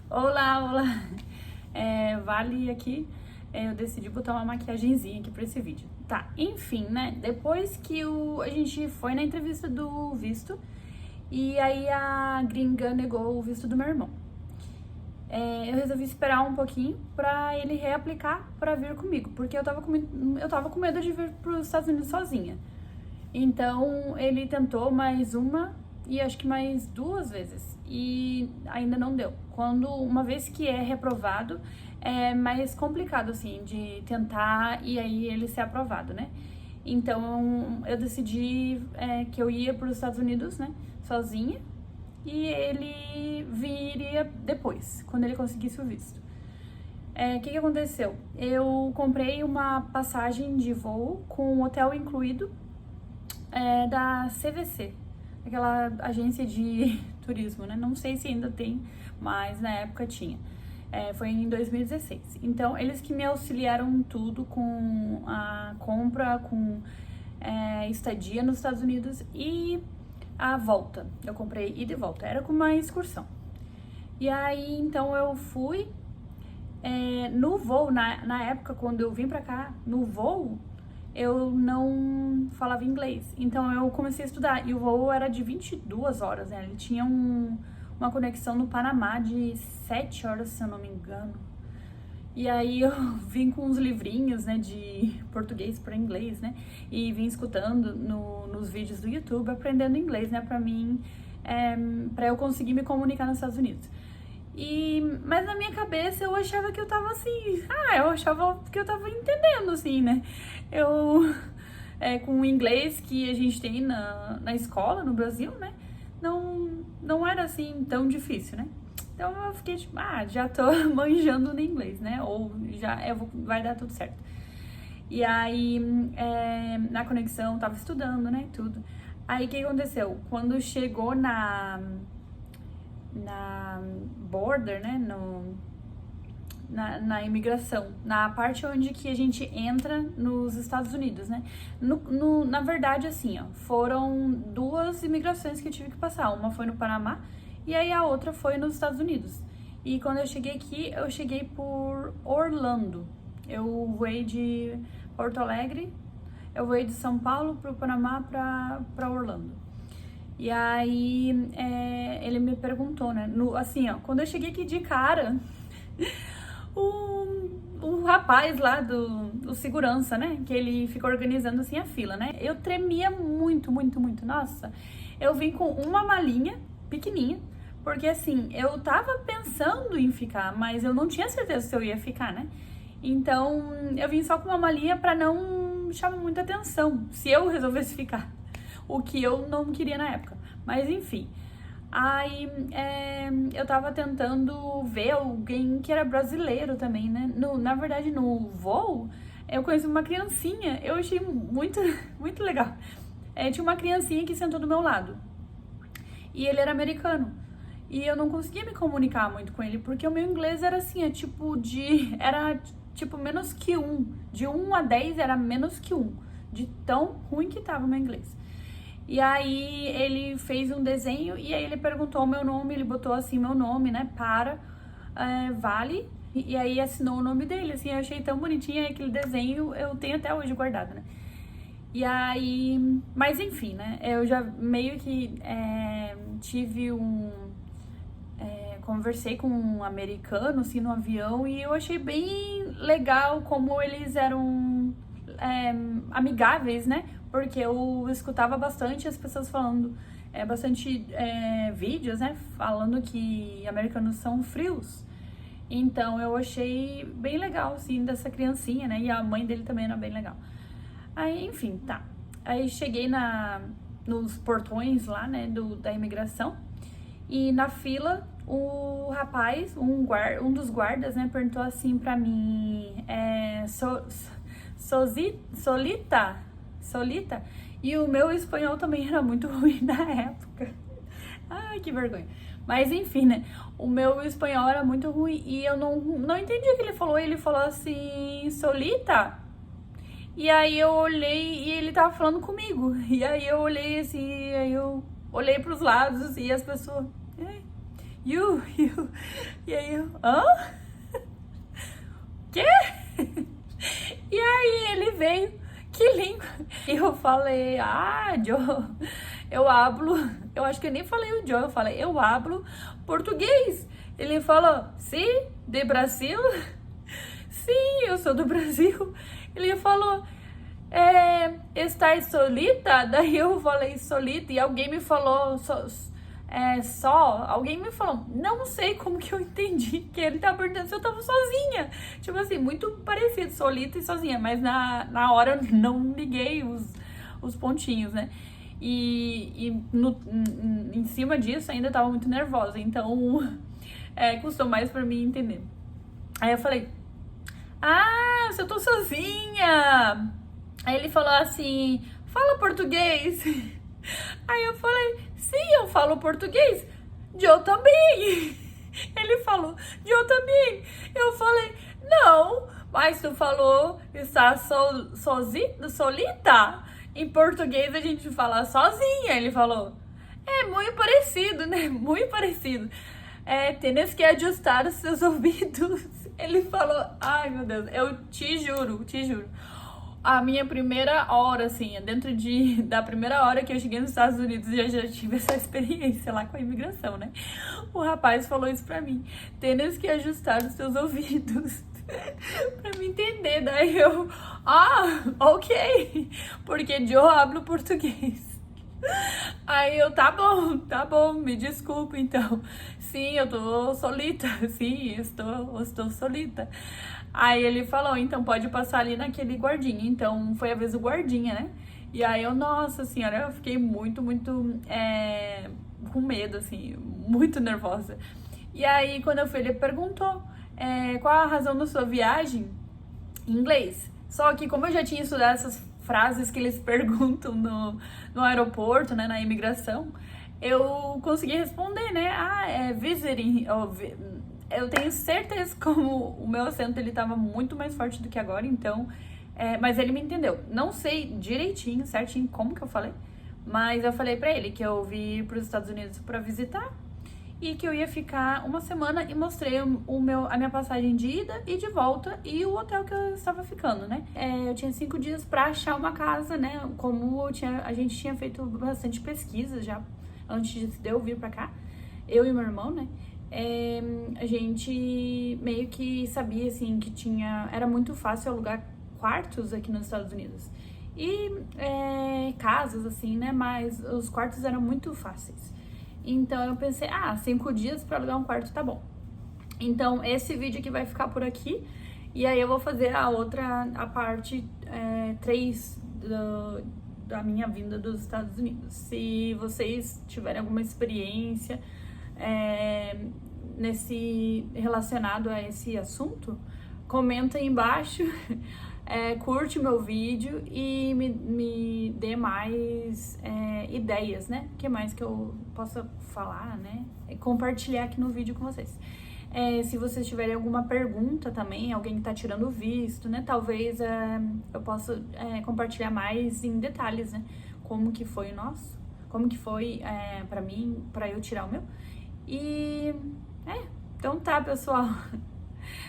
Olá, olá! Vale aqui, eu decidi botar uma maquiagenzinha aqui pra esse vídeo. Tá, enfim, né? Depois que a gente foi na entrevista do visto, e aí a gringa negou o visto do meu irmão. Eu resolvi esperar um pouquinho pra ele reaplicar pra vir comigo, porque eu tava com medo de vir pros Estados Unidos sozinha. Então ele tentou mais uma e acho que mais 2 vezes e ainda não deu. Uma vez que é reprovado, é mais complicado assim de tentar e aí ele ser aprovado, né? Então eu decidi que eu ia para os Estados Unidos, né, sozinha, e ele viria depois, quando ele conseguisse o visto. O que aconteceu? Eu comprei uma passagem de voo com hotel incluído da CVC, aquela agência de turismo, né? Não sei se ainda tem, mas na época tinha. Foi em 2016. Então, eles que me auxiliaram tudo com a compra, com estadia nos Estados Unidos e a volta. Eu comprei ida e volta, era com uma excursão. E aí, então, eu fui no voo, na época, quando eu vim pra cá, no voo, eu não falava inglês, então eu comecei a estudar, e o voo era de 22 horas, né? Ele tinha uma conexão no Panamá de 7 horas, se eu não me engano. E aí eu vim com uns livrinhos, né, de português para inglês, né, e vim escutando nos vídeos do YouTube, aprendendo inglês, né, pra eu conseguir me comunicar nos Estados Unidos. Mas na minha cabeça eu achava que eu tava assim, eu achava que eu tava entendendo, assim, né? Com o inglês que a gente tem na escola, no Brasil, né? Não era assim tão difícil, né? Então eu fiquei tipo, já tô manjando no inglês, né? Ou vai dar tudo certo. E aí, na conexão, tava estudando, né? Tudo. Aí o que aconteceu? Quando chegou na border, né, na imigração, na parte onde que a gente entra nos Estados Unidos, né, na verdade, assim, ó, foram 2 imigrações que eu tive que passar, uma foi no Panamá e aí a outra foi nos Estados Unidos. E quando eu cheguei aqui, eu cheguei por Orlando, eu voei de Porto Alegre, eu voei de São Paulo pro Panamá pra Orlando. E aí, ele me perguntou, né, assim, ó, quando eu cheguei aqui de cara, o rapaz lá do segurança, né, que ele fica organizando, assim, a fila, né, eu tremia muito, muito, muito, nossa, eu vim com uma malinha pequenininha, porque, assim, eu tava pensando em ficar, mas eu não tinha certeza se eu ia ficar, né, então, eu vim só com uma malinha pra não chamar muita atenção, se eu resolvesse ficar. O que eu não queria na época, mas enfim. Aí eu tava tentando ver alguém que era brasileiro também, né? Na verdade, no voo, eu conheci uma criancinha, eu achei muito, muito legal. Tinha uma criancinha que sentou do meu lado, e ele era americano. E eu não conseguia me comunicar muito com ele, porque o meu inglês era assim, era tipo menos que 1. De 1 a 10 era menos que 1, de tão ruim que tava o meu inglês. E aí ele fez um desenho e aí ele perguntou o meu nome, ele botou assim meu nome, né, Vale, e aí assinou o nome dele, assim, eu achei tão bonitinho aquele desenho, eu tenho até hoje guardado, né. E aí, mas enfim, né, eu já meio que conversei com um americano, assim, no avião, e eu achei bem legal como eles eram amigáveis, né? Porque eu escutava bastante as pessoas falando, bastante vídeos, né? Falando que americanos são frios. Então eu achei bem legal, assim, dessa criancinha, né? E a mãe dele também era bem legal. Aí, enfim, tá. Aí cheguei nos portões lá, né? Da imigração. E na fila, o rapaz, um dos guardas, né? Perguntou assim pra mim, Solita? E o meu espanhol também era muito ruim na época. Ai, que vergonha. Mas enfim, né? O meu espanhol era muito ruim e eu não entendi o que ele falou. Ele falou assim, Solita? E aí eu olhei e ele tava falando comigo. E aí eu olhei assim, aí eu olhei pros lados e as pessoas... You. E aí eu, hã? Quê? E aí ele veio, que língua? E eu falei, Joe, eu hablo, eu acho que eu nem falei o Joe, eu falei, eu hablo português. Ele falou, sim, de Brasil? Sim, eu sou do Brasil. Ele falou, estás solita? Daí eu falei, solita, e alguém me falou, alguém me falou, não sei como que eu entendi que ele tava perguntando se eu tava sozinha. Tipo assim, muito parecido, solita e sozinha, mas na hora eu não liguei os pontinhos, né? Em cima disso ainda tava muito nervosa, então custou mais pra mim entender. Aí eu falei, se eu tô sozinha. Aí ele falou assim, fala português. Aí eu falei, sim, eu falo português. Joe também. Ele falou, Joe também. Eu falei, não, mas tu falou está solita. Em português a gente fala sozinha. Ele falou, muito parecido, né? Muito parecido. Tens que ajustar os seus ouvidos. Ele falou, ai meu Deus, eu te juro. A minha primeira hora, assim, da primeira hora que eu cheguei nos Estados Unidos, eu já tive essa experiência lá com a imigração, né? O rapaz falou isso pra mim, tens que ajustar os seus ouvidos pra me entender. Daí eu, ok, porque eu hablo português. Aí eu, tá bom, me desculpa então. Sim, eu tô solita, sim, estou solita. Aí ele falou, então pode passar ali naquele guardinha. Então foi a vez do guardinha, né? E aí eu, nossa senhora, eu fiquei muito com medo, assim, muito nervosa. E aí quando eu fui, ele perguntou qual a razão da sua viagem em inglês. Só que como eu já tinha estudado essas frases que eles perguntam no aeroporto, né, na imigração, eu consegui responder, né? Visiting. Eu tenho certeza como o meu acento ele tava muito mais forte do que agora, então, mas ele me entendeu. Não sei direitinho, certinho como que eu falei, mas eu falei pra ele que eu vim pros Estados Unidos pra visitar e que eu ia ficar uma semana e mostrei a minha passagem de ida e de volta e o hotel que eu estava ficando, né? Eu tinha 5 dias pra achar uma casa, né? Como a gente tinha feito bastante pesquisa já antes de eu vir pra cá, eu e meu irmão, né? A gente meio que sabia, assim, que era muito fácil alugar quartos aqui nos Estados Unidos. E casas, assim, né? Mas os quartos eram muito fáceis. Então eu pensei, 5 dias pra alugar um quarto tá bom. Então esse vídeo aqui vai ficar por aqui. E aí eu vou fazer a parte 3 da minha vinda dos Estados Unidos. Se vocês tiverem alguma experiência relacionado a esse assunto, comenta aí embaixo, curte meu vídeo e me dê mais ideias, né? O que mais que eu possa falar, né? Compartilhar aqui no vídeo com vocês. Se vocês tiverem alguma pergunta também, alguém que tá tirando o visto, né? Talvez eu possa compartilhar mais em detalhes, né? Como que foi o nosso, como que foi pra mim, pra eu tirar o meu. E então tá, pessoal.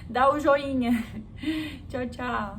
Dá o joinha. Tchau, tchau.